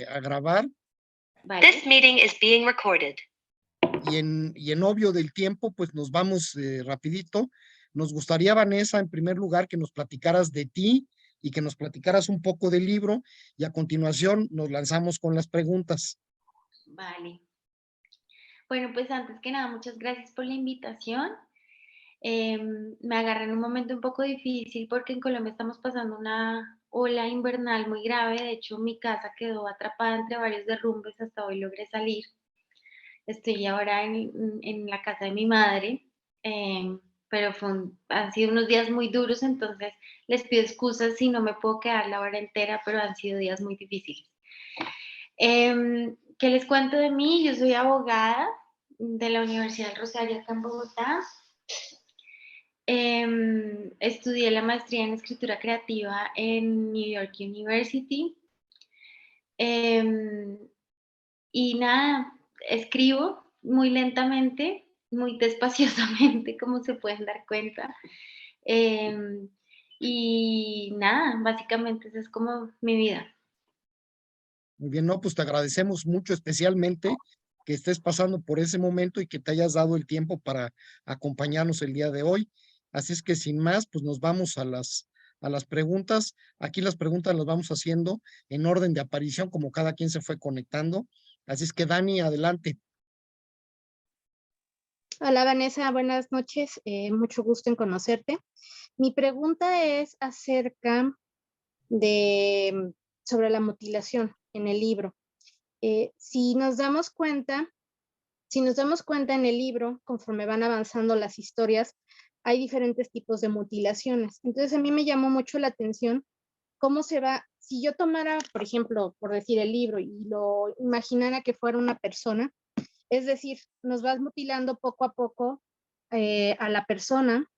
a grabar. Vale. This meeting is being recorded. Y en obvio del tiempo, pues nos vamos rapidito. Nos gustaría, Vanessa, en primer lugar, que nos platicaras de ti y que nos platicaras un poco del libro, y a continuación nos lanzamos con las preguntas. Vale. Bueno, pues antes que nada, muchas gracias por la invitación. Me agarré en un momento un poco difícil porque en Colombia estamos pasando una ola invernal muy grave. De hecho, mi casa quedó atrapada entre varios derrumbes. Hasta hoy logré salir. Estoy ahora en la casa de mi madre, pero han sido unos días muy duros, entonces les pido excusas si no me puedo quedar la hora entera, pero han sido días muy difíciles. ¿Qué les cuento de mí? Yo soy abogada de la Universidad del Rosario acá en Bogotá. Estudié la maestría en escritura creativa en New York University. Y nada, escribo muy lentamente, muy despaciosamente, como se pueden dar cuenta. Y nada, básicamente esa es como mi vida. Muy bien, no, pues te agradecemos mucho, especialmente que estés pasando por ese momento y que te hayas dado el tiempo para acompañarnos el día de hoy. Así es que sin más, pues nos vamos a las preguntas. Aquí las preguntas las vamos haciendo en orden de aparición, como cada quien se fue conectando. Así es que Dani, adelante. Hola Vanessa, buenas noches, mucho gusto en conocerte. Mi pregunta es acerca sobre la mutilación en el libro. Si nos damos cuenta en el libro, conforme van avanzando las historias, hay diferentes tipos de mutilaciones. Entonces a mí me llamó mucho la atención cómo se va, si yo tomara, por ejemplo, por decir el libro y lo imaginara que fuera una persona, es decir, nos vas mutilando poco a poco a la persona,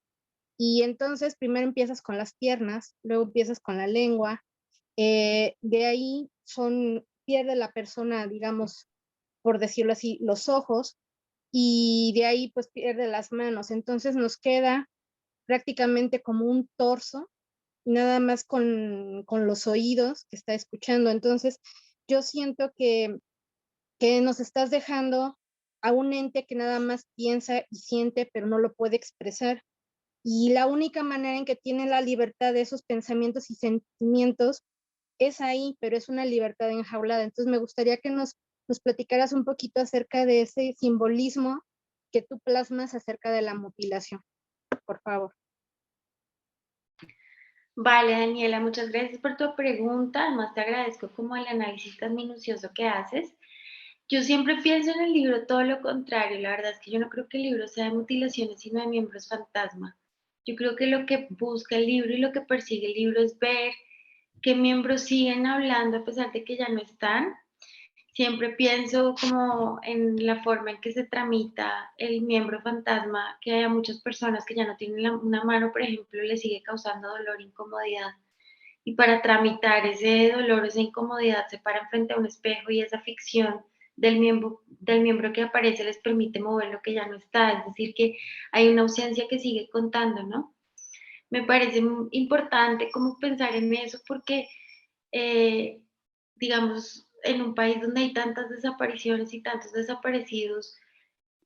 y entonces primero empiezas con las piernas, luego empiezas con la lengua, de ahí pierde la persona, digamos, por decirlo así, los ojos, y de ahí pues pierde las manos. Entonces nos queda prácticamente como un torso, nada más con los oídos que está escuchando. Entonces yo siento que nos estás dejando a un ente que nada más piensa y siente, pero no lo puede expresar. Y la única manera en que tiene la libertad de esos pensamientos y sentimientos es ahí, pero es una libertad enjaulada. Entonces me gustaría que nos platicaras un poquito acerca de ese simbolismo que tú plasmas acerca de la mutilación, por favor. Vale, Daniela, muchas gracias por tu pregunta. Además, te agradezco como el análisis tan minucioso que haces. Yo siempre pienso en el libro todo lo contrario. La verdad es que yo no creo que el libro sea de mutilaciones, sino de miembros fantasma. Yo creo que lo que busca el libro y lo que persigue el libro es ver qué miembros siguen hablando a pesar de que ya no están. Siempre pienso como en la forma en que se tramita el miembro fantasma, que a muchas personas que ya no tienen una mano, por ejemplo, le sigue causando dolor e incomodidad. Y para tramitar ese dolor, esa incomodidad, se paran frente a un espejo y esa ficción del miembro que aparece les permite mover lo que ya no está. Es decir, que hay una ausencia que sigue contando, ¿no? Me parece importante como pensar en eso porque, digamos, en un país donde hay tantas desapariciones y tantos desaparecidos,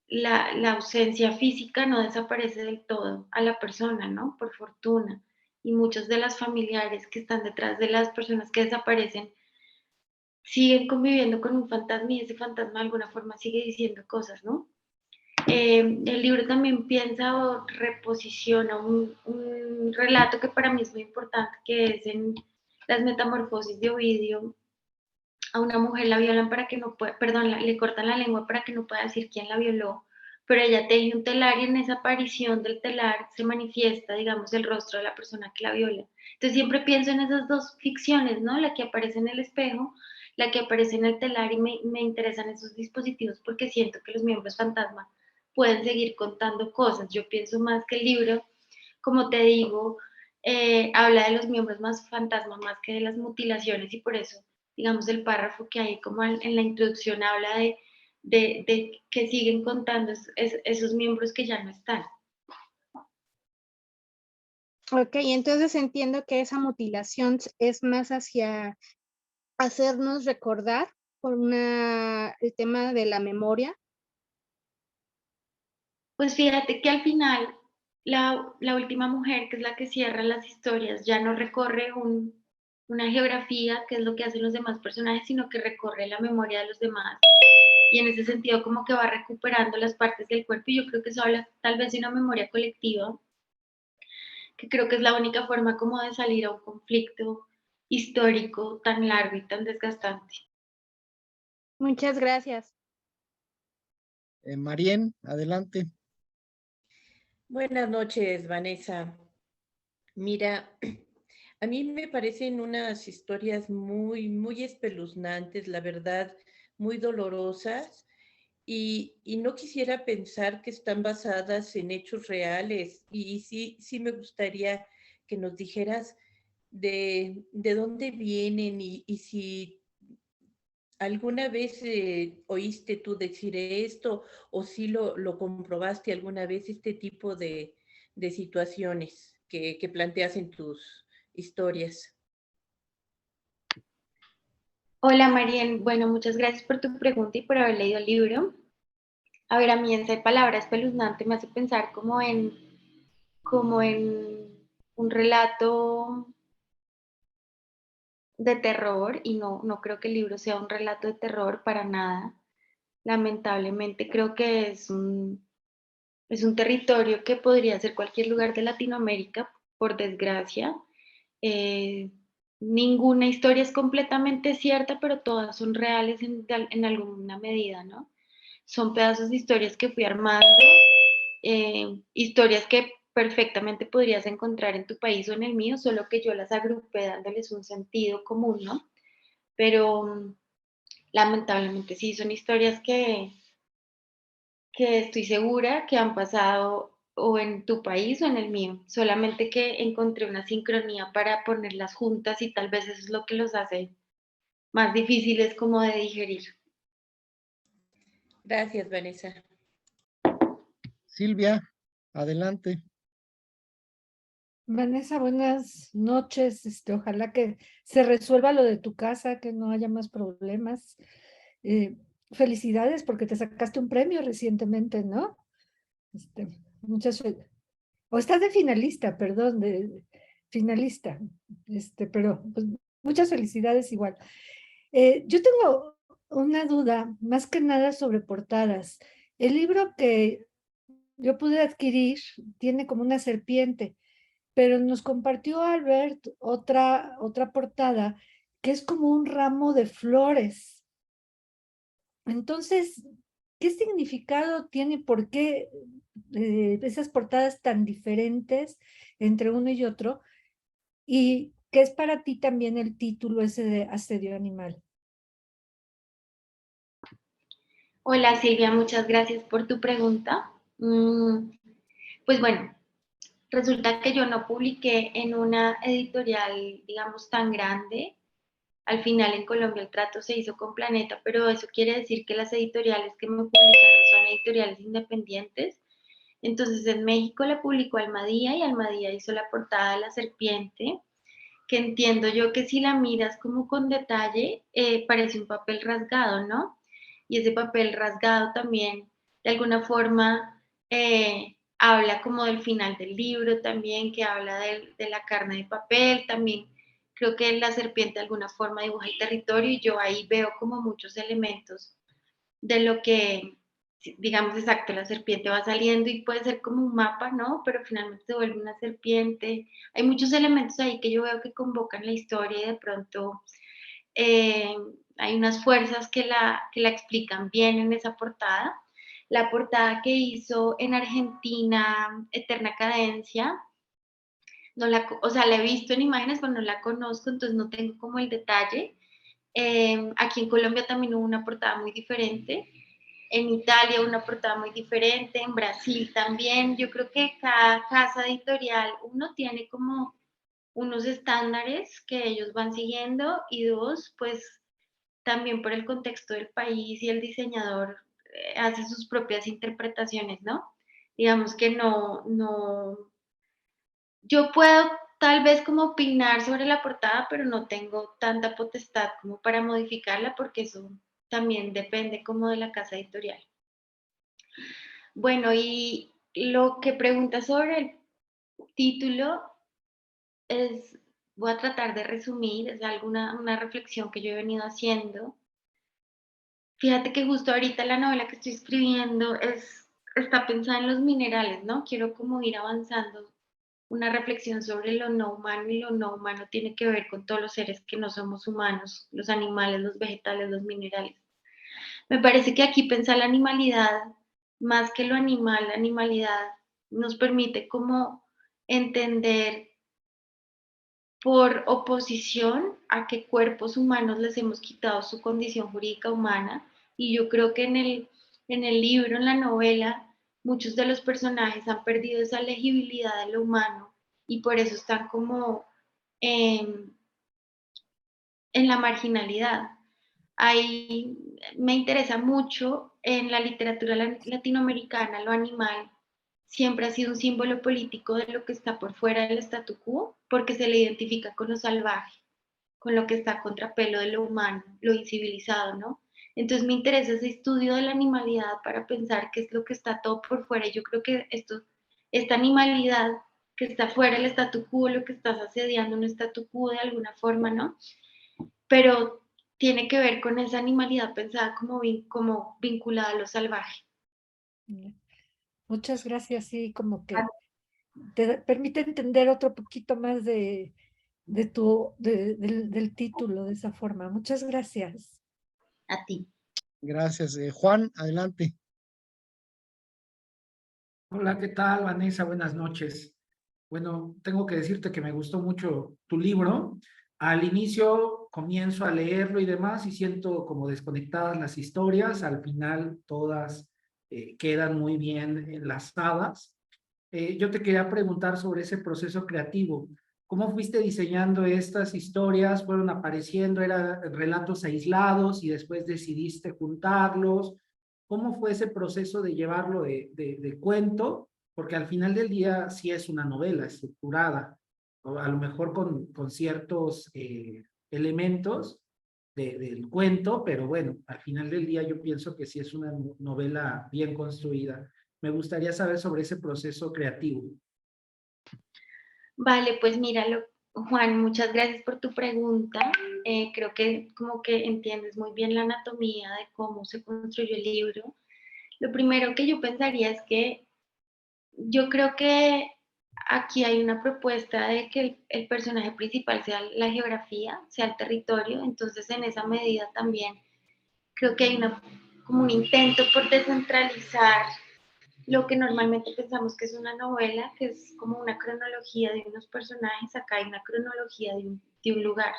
la ausencia física no desaparece del todo a la persona, ¿no? Por fortuna. Y muchos de los familiares que están detrás de las personas que desaparecen siguen conviviendo con un fantasma y ese fantasma de alguna forma sigue diciendo cosas, ¿no? El libro también piensa o reposiciona un relato que para mí es muy importante, que es en Las Metamorfosis de Ovidio. A una mujer la violan para que no pueda, perdón, le cortan la lengua para que no pueda decir quién la violó, pero ella teje un telar y en esa aparición del telar se manifiesta, digamos, el rostro de la persona que la viola. Entonces siempre pienso en esas dos ficciones, ¿no? La que aparece en el espejo, la que aparece en el telar, y me interesan esos dispositivos porque siento que los miembros fantasma pueden seguir contando cosas. Yo pienso más que el libro, como te digo, habla de los miembros más fantasma más que de las mutilaciones, y por eso, digamos, el párrafo que hay como en la introducción habla de que siguen contando esos miembros que ya no están. Ok, entonces entiendo que esa mutilación es más hacia hacernos recordar por el tema de la memoria. Pues fíjate que al final la última mujer, que es la que cierra las historias, ya no recorre una geografía, que es lo que hacen los demás personajes, sino que recorre la memoria de los demás. Y en ese sentido como que va recuperando las partes del cuerpo, y yo creo que eso habla tal vez de una memoria colectiva, que creo que es la única forma como de salir a un conflicto histórico tan largo y tan desgastante. Muchas gracias. Marien, adelante. Buenas noches, Vanessa. Mira, a mí me parecen unas historias muy espeluznantes, la verdad, muy dolorosas, y no quisiera pensar que están basadas en hechos reales. Y sí me gustaría que nos dijeras de dónde vienen y si alguna vez oíste tú decir esto o si lo comprobaste alguna vez, este tipo de situaciones que planteas en tus historias. Hola Marien, bueno, muchas gracias por tu pregunta y por haber leído el libro. A ver, a mí esa palabra espeluznante me hace pensar como en un relato de terror, y no creo que el libro sea un relato de terror para nada. Lamentablemente creo que es un territorio que podría ser cualquier lugar de Latinoamérica, por desgracia. Eh, Ninguna historia es completamente cierta, pero todas son reales en alguna medida, ¿no? Son pedazos de historias que fui armando, historias que perfectamente podrías encontrar en tu país o en el mío, solo que yo las agrupé dándoles un sentido común, ¿no? Pero lamentablemente sí, son historias que estoy segura que han pasado o en tu país o en el mío, solamente que encontré una sincronía para ponerlas juntas, y tal vez eso es lo que los hace más difíciles como de digerir. Gracias, Vanessa. Silvia, adelante. Vanessa, buenas noches. Ojalá que se resuelva lo de tu casa, que no haya más problemas. Felicidades porque te sacaste un premio recientemente, ¿no? Muchas o estás de finalista, perdón, de finalista. Pero pues, muchas felicidades igual. Yo tengo una duda, más que nada sobre portadas. El libro que yo pude adquirir tiene como una serpiente, pero nos compartió Albert otra portada que es como un ramo de flores. Entonces, ¿qué significado tiene? ¿Por qué esas portadas tan diferentes entre uno y otro? ¿Y qué es para ti también el título ese de Asedio Animal? Hola Silvia, muchas gracias por tu pregunta. Pues bueno, resulta que yo no publiqué en una editorial, digamos, tan grande. Al final en Colombia el trato se hizo con Planeta, pero eso quiere decir que las editoriales que me publicaron son editoriales independientes. Entonces en México la publicó Almadía, y Almadía hizo la portada de la serpiente, que entiendo yo que si la miras como con detalle, parece un papel rasgado, ¿no? Y ese papel rasgado también, de alguna forma, habla como del final del libro también, que habla de la carne de papel, también creo que la serpiente de alguna forma dibuja el territorio, y yo ahí veo como muchos elementos de lo que, digamos, exacto, la serpiente va saliendo y puede ser como un mapa, ¿no? Pero finalmente se vuelve una serpiente. Hay muchos elementos ahí que yo veo que convocan la historia, y de pronto eh, hay unas fuerzas que la explican bien en esa portada. La portada que hizo en Argentina, Eterna Cadencia, no o sea, la he visto en imágenes, pero no la conozco, entonces no tengo como el detalle. Aquí en Colombia también hubo una portada muy diferente, en Italia una portada muy diferente, en Brasil también. Yo creo que cada casa editorial, uno tiene como unos estándares que ellos van siguiendo, y dos, pues también por el contexto del país, y el diseñador hace sus propias interpretaciones, ¿no? Digamos que yo puedo tal vez como opinar sobre la portada, pero no tengo tanta potestad como para modificarla porque eso también depende como de la casa editorial. Bueno, y lo que pregunta sobre el título es, voy a tratar de resumir, es una reflexión que yo he venido haciendo. Fíjate que justo ahorita la novela que estoy escribiendo está pensada en los minerales, ¿no? Quiero como ir avanzando una reflexión sobre lo no humano, y lo no humano tiene que ver con todos los seres que no somos humanos, los animales, los vegetales, los minerales. Me parece que aquí pensar la animalidad, más que lo animal, la animalidad nos permite como entender por oposición a que cuerpos humanos les hemos quitado su condición jurídica humana, y yo creo que en el libro, en la novela, muchos de los personajes han perdido esa legibilidad de lo humano y por eso están como en la marginalidad. Ahí me interesa mucho en la literatura latinoamericana lo animal siempre ha sido un símbolo político de lo que está por fuera del statu quo, porque se le identifica con lo salvaje, con lo que está a contrapelo de lo humano, lo incivilizado, ¿no? Entonces me interesa ese estudio de la animalidad para pensar qué es lo que está todo por fuera. Y yo creo que esta animalidad que está fuera del statu quo, lo que está asediando un statu quo de alguna forma, ¿no? Pero tiene que ver con esa animalidad pensada como vinculada a lo salvaje. Muchas gracias, sí, como que te permite entender otro poquito más del título de esa forma. Muchas gracias. A ti. Gracias. Juan, adelante. Hola, ¿qué tal, Vanessa? Buenas noches. Bueno, tengo que decirte que me gustó mucho tu libro. Al inicio comienzo a leerlo y demás y siento como desconectadas las historias. Al final todas quedan muy bien enlazadas. Yo te quería preguntar sobre ese proceso creativo. ¿Cómo fuiste diseñando estas historias? ¿Fueron apareciendo? ¿Eran relatos aislados y después decidiste juntarlos? ¿Cómo fue ese proceso de llevarlo de cuento? Porque al final del día sí es una novela estructurada, o a lo mejor con ciertos elementos del cuento, pero bueno, al final del día yo pienso que sí es una novela bien construida. Me gustaría saber sobre ese proceso creativo. Vale, pues míralo, Juan, muchas gracias por tu pregunta. Creo que como que entiendes muy bien la anatomía de cómo se construyó el libro. Lo primero que yo pensaría es que yo creo que aquí hay una propuesta de que el personaje principal sea la geografía, sea el territorio, entonces en esa medida también creo que hay como un intento por descentralizar lo que normalmente pensamos que es una novela, que es como una cronología de unos personajes. Acá hay una cronología de un lugar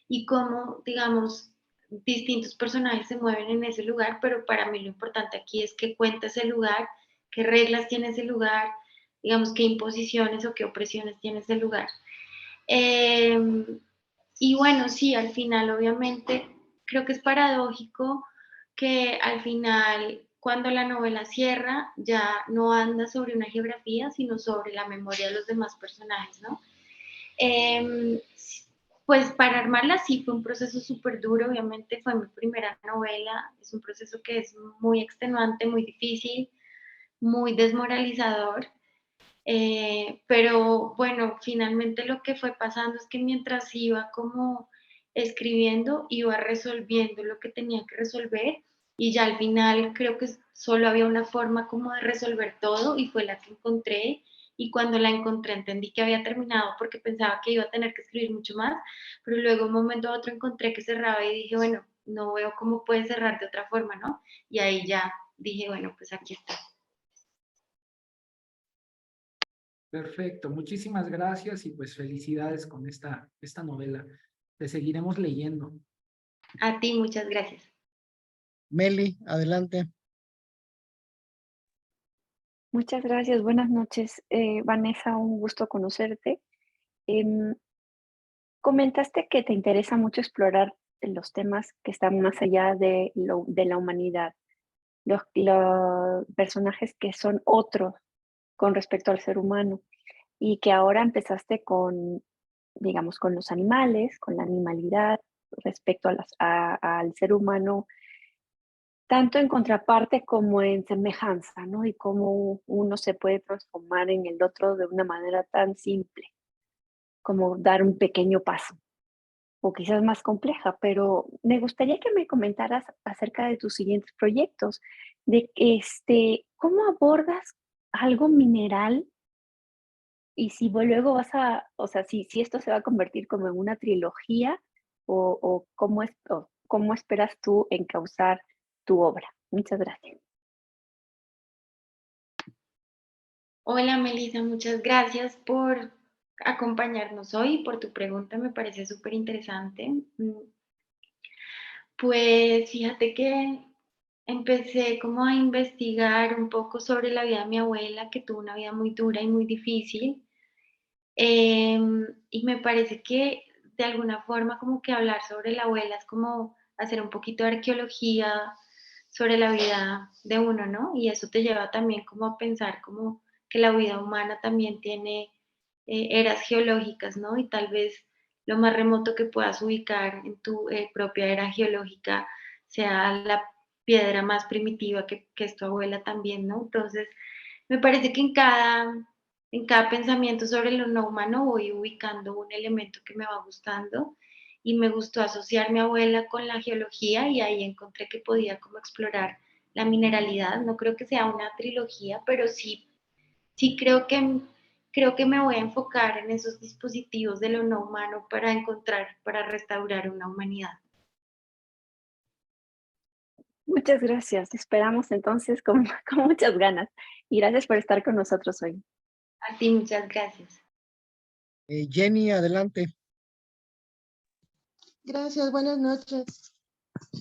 y cómo, digamos, distintos personajes se mueven en ese lugar, pero para mí lo importante aquí es que cuenta ese lugar, qué reglas tiene ese lugar, digamos, qué imposiciones o qué opresiones tiene ese lugar. Eh, y bueno, sí, al final obviamente creo que es paradójico que al final cuando la novela cierra ya no anda sobre una geografía, sino sobre la memoria de los demás personajes, ¿no? Eh, pues para armarla sí fue un proceso súper duro, obviamente fue mi primera novela, es un proceso que es muy extenuante, muy difícil, muy desmoralizador. Pero bueno, finalmente lo que fue pasando es que mientras iba como escribiendo, iba resolviendo lo que tenía que resolver, y ya al final creo que solo había una forma como de resolver todo y fue la que encontré. Y cuando la encontré entendí que había terminado porque pensaba que iba a tener que escribir mucho más, pero luego un momento a otro encontré que cerraba y dije, bueno, no veo cómo puede cerrar de otra forma, ¿no? Y ahí ya dije, bueno, pues aquí está. Perfecto, muchísimas gracias y pues felicidades con esta novela. Te seguiremos leyendo. A ti, muchas gracias. Meli, adelante. Muchas gracias, buenas noches. Vanessa, un gusto conocerte. Em, Comentaste que te interesa mucho explorar los temas que están más allá de la humanidad, los personajes que son otros con respecto al ser humano. y que ahora empezaste con, digamos, con los animales, con la animalidad respecto al ser humano, tanto en contraparte como en semejanza, ¿no? Y cómo uno se puede transformar en el otro de una manera tan simple como dar un pequeño paso, o quizás más compleja, pero me gustaría que me comentaras acerca de tus siguientes proyectos, de cómo abordas algo mineral y si luego vas a, o sea, si esto se va a convertir como en una trilogía o cómo esperas tú encauzar tu obra. Muchas gracias. Hola Melissa, muchas gracias por acompañarnos hoy y por tu pregunta, me parece súper interesante. Pues fíjate que empecé como a investigar un poco sobre la vida de mi abuela, que tuvo una vida muy dura y muy difícil. Y me parece que de alguna forma como que hablar sobre la abuela es como hacer un poquito de arqueología sobre la vida de uno, ¿no? Y eso te lleva también como a pensar como que la vida humana también tiene eras geológicas, ¿no? Y tal vez lo más remoto que puedas ubicar en tu propia era geológica sea la piedra más primitiva que es tu abuela también, ¿no? Entonces, me parece que en cada pensamiento sobre lo no humano voy ubicando un elemento que me va gustando y me gustó asociar mi abuela con la geología y ahí encontré que podía como explorar la mineralidad. No creo que sea una trilogía, pero sí creo que me voy a enfocar en esos dispositivos de lo no humano para encontrar, para restaurar una humanidad. Muchas gracias. Esperamos entonces con, con muchas ganas. Y gracias por estar con nosotros hoy. A ti muchas gracias. Jenny, adelante. Gracias, buenas noches.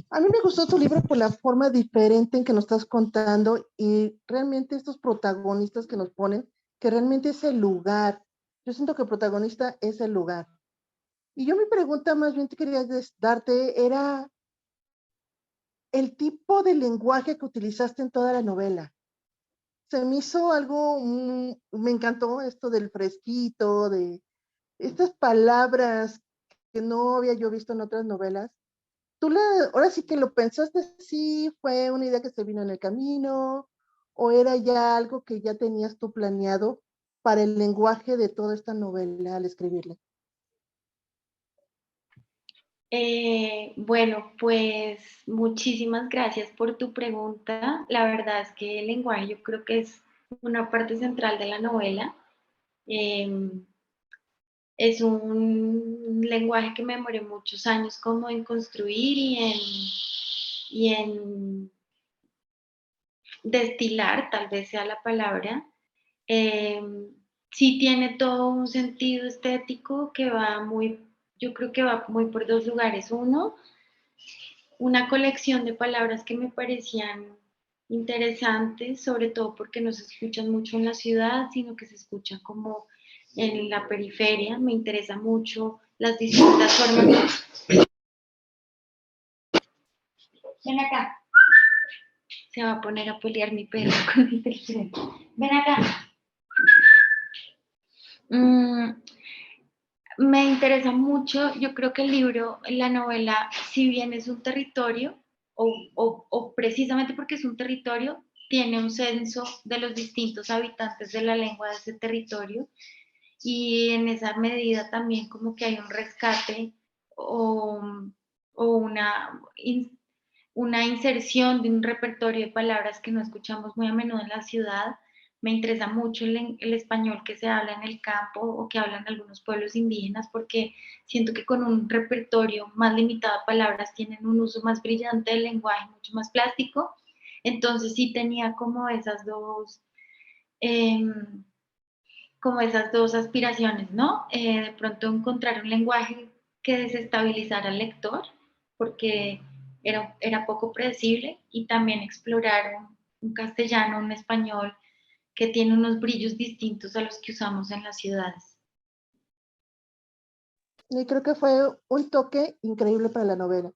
A mí me gustó tu libro por la forma diferente en que nos estás contando y realmente estos protagonistas que nos ponen, que realmente es el lugar. Yo siento que el protagonista es el lugar. Y yo mi pregunta más bien te quería darte era el tipo de lenguaje que utilizaste en toda la novela. Se me hizo algo, me encantó esto del fresquito, de estas palabras que no había yo visto en otras novelas. Ahora sí que lo pensaste, sí, fue una idea que se vino en el camino, o era ya algo que ya tenías tú planeado para el lenguaje de toda esta novela al escribirla. Bueno, pues muchísimas gracias por tu pregunta. La verdad es que el lenguaje yo creo que es una parte central de la novela. Eh, es un lenguaje que me demoré muchos años como en construir y en destilar, tal vez sea la palabra. Eh, sí tiene todo un sentido estético que va muy, yo creo que va muy por dos lugares. Uno, una colección de palabras que me parecían interesantes, sobre todo porque no se escuchan mucho en la ciudad, sino que se escuchan como en la periferia. Me interesa mucho las distintas formas. Ven acá. Se va a poner a pelear mi perro con mi teléfono. Ven acá. Me interesa mucho, yo creo que el libro, la novela, si bien es un territorio, o precisamente porque es un territorio, tiene un censo de los distintos habitantes de la lengua de ese territorio y en esa medida también como que hay un rescate o, o una inserción de un repertorio de palabras que no escuchamos muy a menudo en la ciudad. Me interesa mucho el español que se habla en el campo o que hablan algunos pueblos indígenas porque siento que con un repertorio más limitado de palabras tienen un uso más brillante del lenguaje, mucho más plástico. Entonces sí tenía eh, como esas dos aspiraciones, ¿no? De pronto encontrar un lenguaje que desestabilizara al lector, porque era poco predecible, y también explorar un castellano, un español que tiene unos brillos distintos a los que usamos en las ciudades. Y creo que fue un toque increíble para la novela.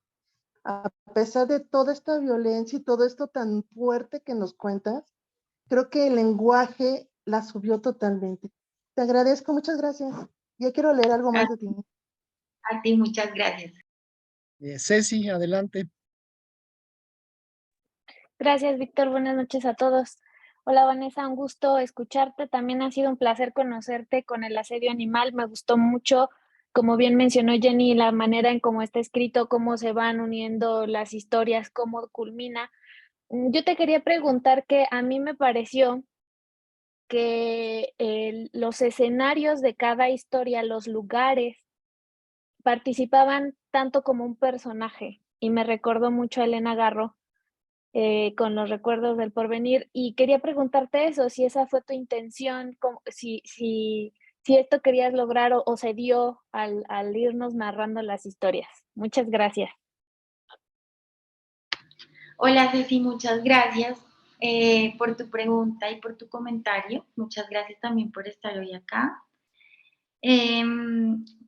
A pesar de toda esta violencia y todo esto tan fuerte que nos cuentas, creo que el lenguaje la subió totalmente. Te agradezco, muchas gracias. Ya quiero leer algo más de ti. A ti, muchas gracias. Ceci, adelante. Gracias, Víctor. Buenas noches a todos. Hola, Vanessa, un gusto escucharte. También ha sido un placer conocerte con el asedio animal. Me gustó mucho, como bien mencionó Jenny, la manera en cómo está escrito, cómo se van uniendo las historias, cómo culmina. Yo te quería preguntar que a mí me pareció que los escenarios de cada historia, los lugares, participaban tanto como un personaje y me recordó mucho a Elena Garro con los recuerdos del porvenir y quería preguntarte eso, si esa fue tu intención, si esto querías lograr o se dio al irnos narrando las historias. Muchas gracias. Hola Ceci, muchas gracias por tu pregunta y por tu comentario. Muchas gracias también por estar hoy acá.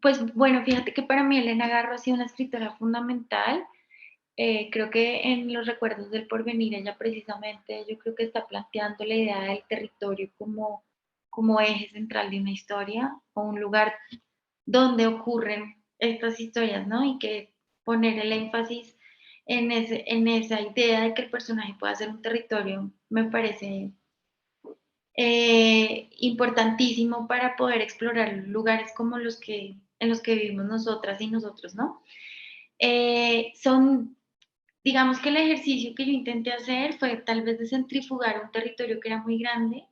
Pues bueno, fíjate que para mí Elena Garro ha sido una escritora fundamental. Creo que en Los recuerdos del porvenir ella precisamente yo creo que está planteando la idea del territorio como eje central de una historia o un lugar donde ocurren estas historias, ¿no? Y que poner el énfasis en esa idea de que el personaje pueda ser un territorio me parece importantísimo para poder explorar lugares como en los que vivimos nosotras y nosotros, ¿no? Digamos que el ejercicio que yo intenté hacer fue tal vez de centrifugar un territorio que era muy grande,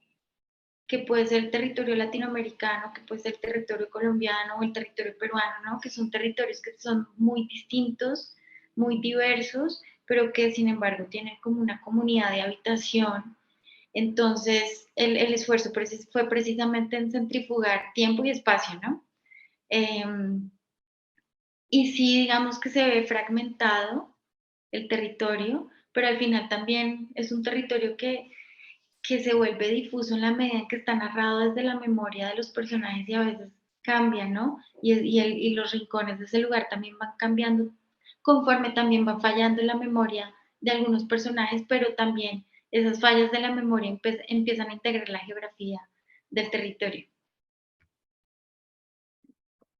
que puede ser el territorio latinoamericano, que puede ser el territorio colombiano o el territorio peruano, ¿no? Que son territorios que son muy distintos, muy diversos, pero que sin embargo tienen como una comunidad de habitación. Entonces, el esfuerzo fue precisamente en centrifugar tiempo y espacio, ¿no? Y sí, digamos que se ve fragmentado el territorio, pero al final también es un territorio que se vuelve difuso en la medida en que está narrado desde la memoria de los personajes y a veces cambia, ¿no? Y los rincones de ese lugar también van cambiando conforme también va fallando la memoria de algunos personajes, pero también esas fallas de la memoria empiezan a integrar la geografía del territorio.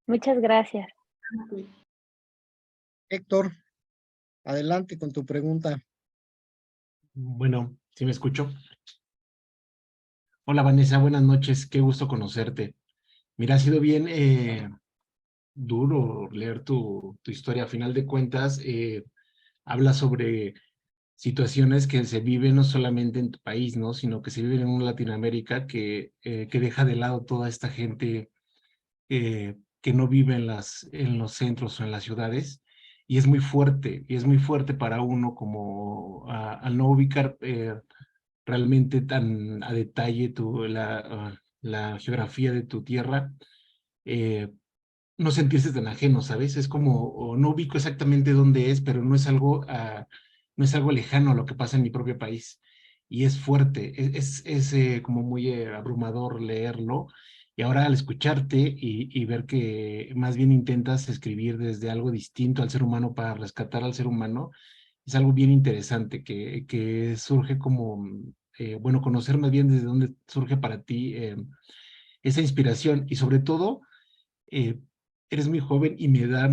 Muchas gracias. Héctor, adelante con tu pregunta. Bueno, ¿sí me escucho? Hola Vanessa, buenas noches, qué gusto conocerte. Mira, ha sido bien duro leer tu historia. A final de cuentas, habla sobre situaciones que se viven no solamente en tu país, ¿no? Sino que se viven en una Latinoamérica que deja de lado toda esta gente que no vive en los centros o en las ciudades. Y es muy fuerte para uno como al no ubicar realmente tan a detalle la geografía de tu tierra, no sentirse tan ajeno, ¿sabes? Es como, o no ubico exactamente dónde es, pero no es algo lejano a lo que pasa en mi propio país. Y es fuerte, es como muy abrumador leerlo. Y ahora al escucharte y ver que más bien intentas escribir desde algo distinto al ser humano para rescatar al ser humano, es algo bien interesante que surge como, bueno, conocer más bien desde dónde surge para ti esa inspiración y sobre todo eh, eres muy joven y me da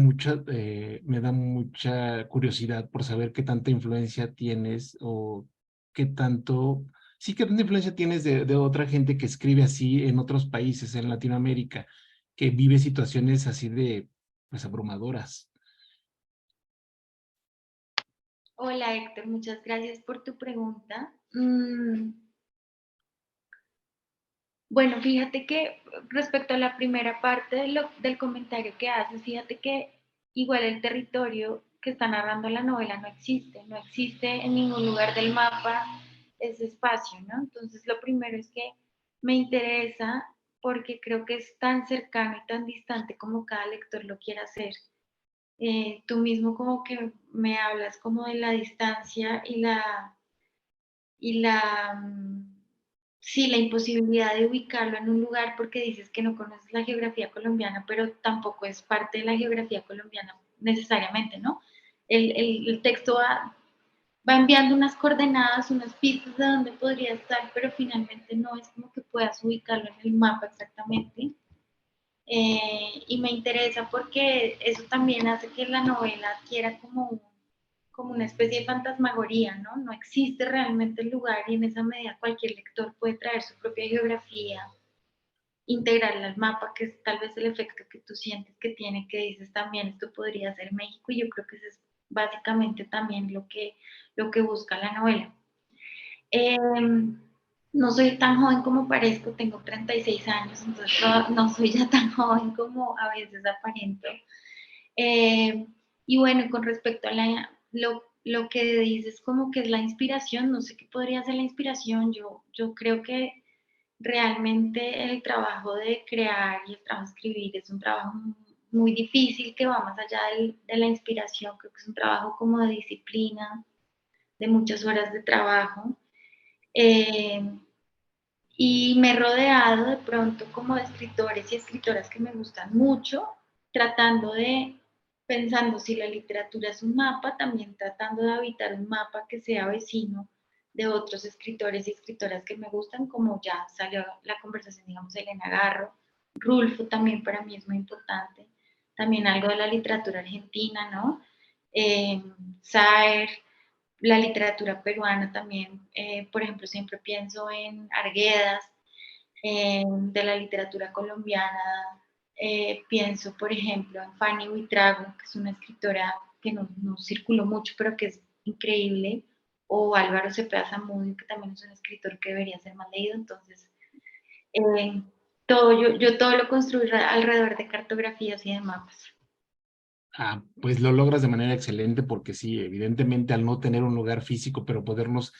mucha curiosidad por saber qué tanta influencia tienes o qué tanto, sí, qué tanta influencia tienes de otra gente que escribe así en otros países, en Latinoamérica, que vive situaciones así de, pues, abrumadoras. Hola Héctor, muchas gracias por tu pregunta. Bueno, fíjate que respecto a la primera parte del comentario que haces, fíjate que igual el territorio que está narrando la novela no existe en ningún lugar del mapa ese espacio, ¿no? Entonces lo primero es que me interesa porque creo que es tan cercano y tan distante como cada lector lo quiera hacer. Tú mismo como que me hablas como de la distancia y sí, la imposibilidad de ubicarlo en un lugar porque dices que no conoces la geografía colombiana, pero tampoco es parte de la geografía colombiana necesariamente, ¿no? El texto va va enviando unas coordenadas, unas pistas de dónde podría estar, pero finalmente no es como que puedas ubicarlo en el mapa exactamente. Y me interesa porque eso también hace que la novela adquiera como una especie de fantasmagoría, ¿no? No existe realmente el lugar y en esa medida cualquier lector puede traer su propia geografía, integrarla al mapa, que es tal vez el efecto que tú sientes que tiene, que dices también esto podría ser México, y yo creo que eso es básicamente también lo que busca la novela. No soy tan joven como parezco, tengo 36 años, entonces no soy ya tan joven como a veces aparento. Y bueno, con respecto a lo que dices como que es la inspiración, no sé qué podría ser la inspiración, yo creo que realmente el trabajo de crear y el trabajo de escribir es un trabajo muy difícil que va más allá de la inspiración, creo que es un trabajo como de disciplina, de muchas horas de trabajo. Eh, y me he rodeado de pronto como de escritores y escritoras que me gustan mucho, pensando si la literatura es un mapa, también tratando de habitar un mapa que sea vecino de otros escritores y escritoras que me gustan, como ya salió la conversación, digamos, Elena Garro, Rulfo también para mí es muy importante, también algo de la literatura argentina, ¿no? Saer, la literatura peruana también, por ejemplo, siempre pienso en Arguedas, de la literatura colombiana, pienso, por ejemplo, en Fanny Buitrago, que es una escritora que no circuló mucho, pero que es increíble, o Álvaro Cepeda Zamudio, que también es un escritor que debería ser más leído. Entonces, yo todo lo construyo alrededor de cartografías y de mapas. Pues lo logras de manera excelente porque sí, evidentemente al no tener un lugar físico, pero podernos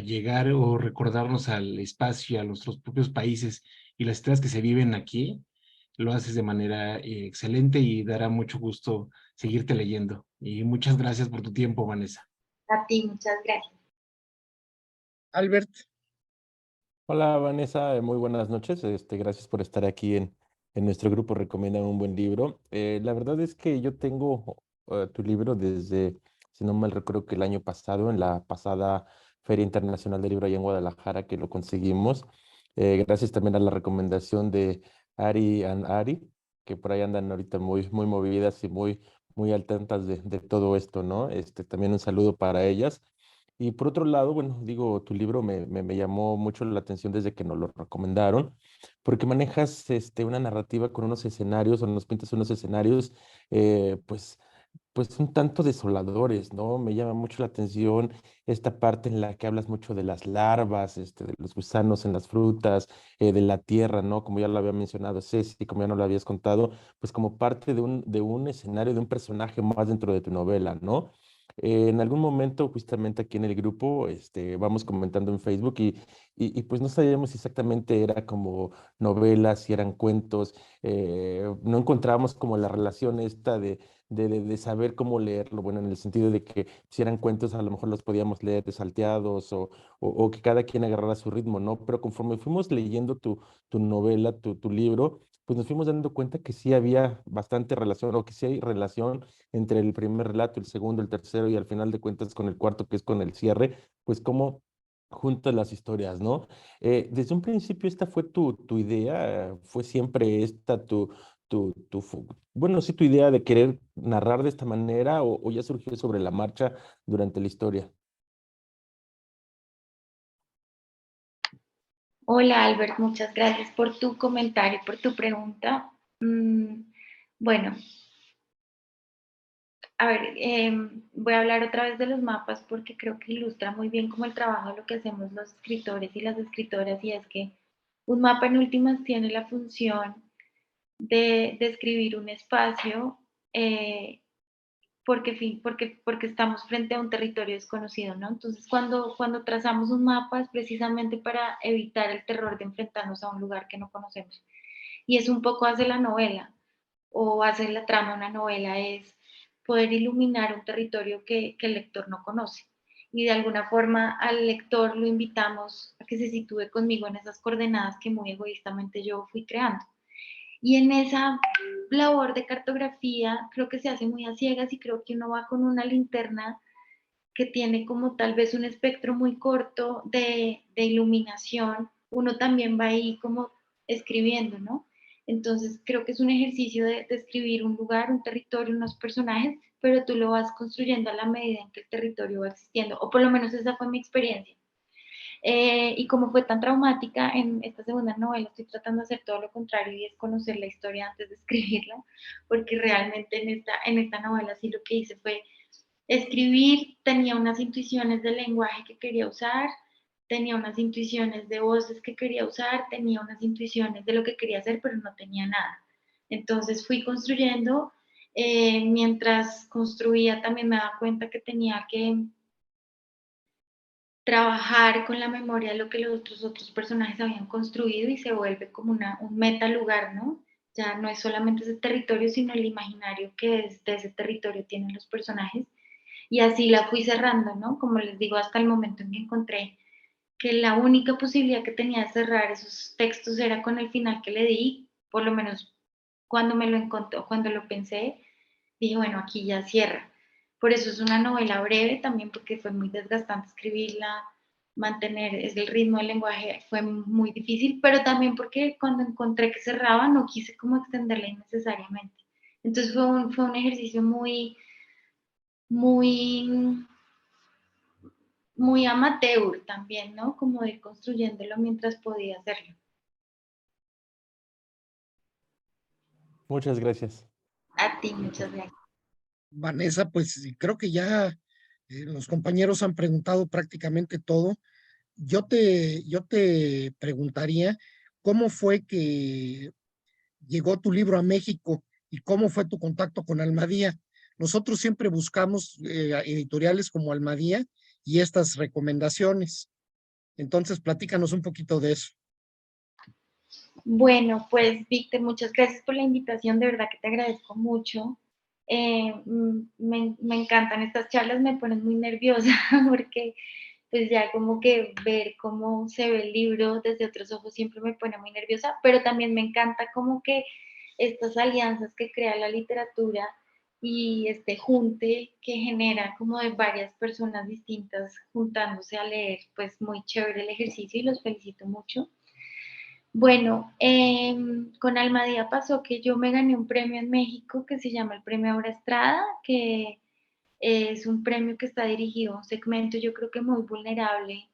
llegar o recordarnos al espacio, a nuestros propios países y las historias que se viven aquí, lo haces de manera excelente y dará mucho gusto seguirte leyendo. Y muchas gracias por tu tiempo, Vanessa. A ti, muchas gracias. Albert, Hola Vanessa, muy buenas noches. Gracias por estar aquí en nuestro grupo Recomiendan un buen libro. La verdad es que yo tengo tu libro desde, si no mal recuerdo, que el año pasado, en la pasada Feria Internacional del Libro allá en Guadalajara, que lo conseguimos. Gracias también a la recomendación de Ari and Ari, que por ahí andan ahorita muy movidas y muy al tantas de todo esto, ¿no? También un saludo para ellas. Y por otro lado, bueno, digo, tu libro me llamó mucho la atención desde que nos lo recomendaron, porque manejas una narrativa con unos escenarios, o nos pintas unos escenarios, pues, pues un tanto desoladores, ¿no? Me llama mucho la atención esta parte en la que hablas mucho de las larvas, de los gusanos en las frutas, de la tierra, ¿no? Como ya lo había mencionado Ceci, como ya no lo habías contado, pues como parte de un escenario, de un personaje más dentro de tu novela, ¿no? En algún momento, justamente aquí en el grupo, vamos comentando en Facebook y pues no sabíamos si exactamente era como novelas, si eran cuentos, no encontrábamos como la relación esta de saber cómo leerlo, bueno, en el sentido de que si eran cuentos a lo mejor los podíamos leer de salteados o que cada quien agarrara su ritmo, ¿no? Pero conforme fuimos leyendo tu novela, tu libro, pues nos fuimos dando cuenta que sí había bastante relación o que sí hay relación entre el primer relato, el segundo, el tercero y al final de cuentas con el cuarto, que es con el cierre, pues cómo juntas las historias, ¿no? Desde un principio esta fue tu idea, fue siempre esta bueno, sí, tu idea de querer narrar de esta manera o ya surgió sobre la marcha durante la historia. Hola Albert, muchas gracias por tu comentario, por tu pregunta. Bueno, a ver, voy a hablar otra vez de los mapas porque creo que ilustra muy bien como el trabajo, lo que hacemos los escritores y las escritoras, y es que un mapa en últimas tiene la función de describir un espacio, porque estamos frente a un territorio desconocido, ¿no? Entonces, cuando trazamos un mapa es precisamente para evitar el terror de enfrentarnos a un lugar que no conocemos. Y es un poco hace la novela, o hace la trama de una novela, es poder iluminar un territorio que el lector no conoce. Y de alguna forma al lector lo invitamos a que se sitúe conmigo en esas coordenadas que muy egoístamente yo fui creando. Y en esa labor de cartografía creo que se hace muy a ciegas y creo que uno va con una linterna que tiene como tal vez un espectro muy corto de iluminación, uno también va ahí como escribiendo, ¿no? Entonces creo que es un ejercicio de escribir un lugar, un territorio, unos personajes, pero tú lo vas construyendo a la medida en que el territorio va existiendo, o por lo menos esa fue mi experiencia. Y como fue tan traumática en esta segunda novela, estoy tratando de hacer todo lo contrario y es conocer la historia antes de escribirla, porque realmente en esta novela sí lo que hice fue escribir, tenía unas intuiciones del lenguaje que quería usar, tenía unas intuiciones de voces que quería usar, tenía unas intuiciones de lo que quería hacer, pero no tenía nada. Entonces fui construyendo, mientras construía también me daba cuenta que tenía que trabajar con la memoria de lo que los otros personajes habían construido y se vuelve como un metalugar, ¿no? Ya no es solamente ese territorio, sino el imaginario que desde ese territorio tienen los personajes. Y así la fui cerrando, ¿no? Como les digo, hasta el momento en que encontré que la única posibilidad que tenía de cerrar esos textos era con el final que le di, por lo menos cuando me lo encontré, cuando lo pensé, dije, bueno, aquí ya cierra. Por eso es una novela breve, también porque fue muy desgastante escribirla, mantener el ritmo del lenguaje fue muy difícil, pero también porque cuando encontré que cerraba no quise como extenderla innecesariamente. Entonces fue un ejercicio muy, muy amateur también, ¿no? Como de ir construyéndolo mientras podía hacerlo. Muchas gracias. A ti, muchas gracias. Vanessa, pues creo que ya los compañeros han preguntado prácticamente todo. Yo te preguntaría, ¿cómo fue que llegó tu libro a México y cómo fue tu contacto con Almadía? Nosotros siempre buscamos editoriales como Almadía y estas recomendaciones. Entonces, platícanos un poquito de eso. Bueno, pues Víctor, muchas gracias por la invitación, de verdad que te agradezco mucho. Me encantan estas charlas, me ponen muy nerviosa porque pues ya como que ver cómo se ve el libro desde otros ojos siempre me pone muy nerviosa, pero también me encanta como que estas alianzas que crea la literatura y este junte que genera como de varias personas distintas juntándose a leer, pues muy chévere el ejercicio y los felicito mucho. Bueno, con Almadía pasó que yo me gané un premio en México que se llama el Premio Aura Estrada, que es un premio que está dirigido a un segmento yo creo que muy vulnerable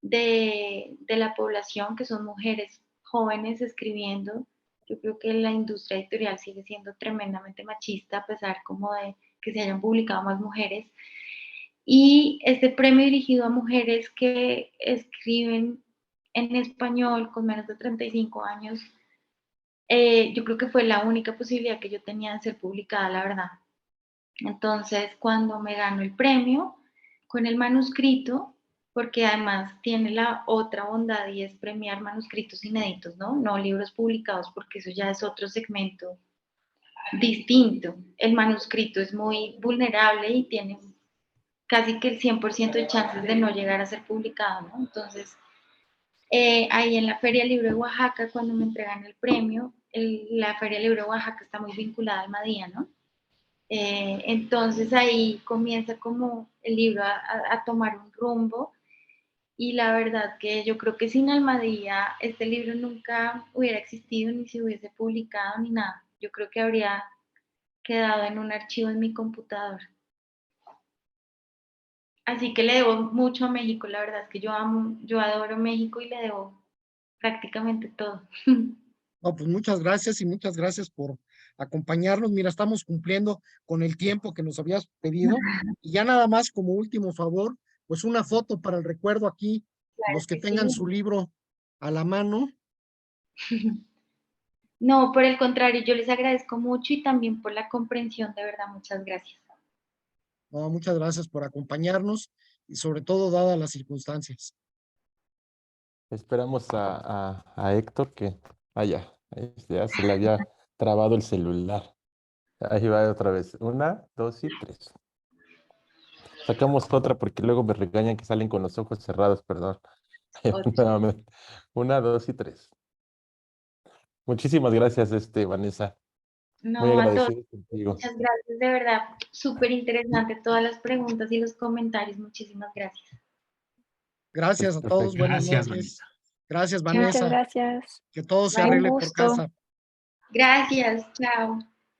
de la población, que son mujeres jóvenes escribiendo. Yo creo que la industria editorial sigue siendo tremendamente machista, a pesar como de que se hayan publicado más mujeres. Y este premio dirigido a mujeres que escriben en español con menos de 35 años, yo creo que fue la única posibilidad que yo tenía de ser publicada, la verdad. Entonces, cuando me gano el premio con el manuscrito, porque además tiene la otra bondad y es premiar manuscritos inéditos, ¿no? No libros publicados, porque eso ya es otro segmento distinto. El manuscrito es muy vulnerable y tiene casi que el 100% de chances de no llegar a ser publicado, ¿no? Entonces, ahí en la Feria del Libro de Oaxaca, cuando me entregan el premio, la Feria del Libro de Oaxaca está muy vinculada al Almadía, ¿no? Entonces ahí comienza como el libro a tomar un rumbo y la verdad que yo creo que sin Almadía este libro nunca hubiera existido ni se hubiese publicado ni nada. Yo creo que habría quedado en un archivo en mi computador. Así que le debo mucho a México, la verdad es que yo adoro México y le debo prácticamente todo. No, pues muchas gracias y muchas gracias por acompañarnos. Mira, estamos cumpliendo con el tiempo que nos habías pedido. Y ya nada más como último favor, pues una foto para el recuerdo aquí, Claro los que que tengan sí. su libro a la mano. No, por el contrario, yo les agradezco mucho y también por la comprensión, de verdad, muchas gracias. No, muchas gracias por acompañarnos y sobre todo dadas las circunstancias. Esperamos a Héctor que... ya, ya se le había trabado el celular. Ahí va otra vez. Una, dos y tres. Sacamos otra porque luego me regañan que salen con los ojos cerrados, perdón. Ahí va Ocho. nuevamente. Una, dos y tres. Muchísimas gracias, Vanessa. Muy No, a todos. agradecidos contigo. Muchas gracias, de verdad. Súper interesante todas las preguntas y los comentarios. Muchísimas gracias. Gracias a todos, Perfecto. buenas Gracias, noches. Gracias, Muchas Vanessa. gracias. Que todo se Bye. Un arregle por gusto. casa. Gracias, chao.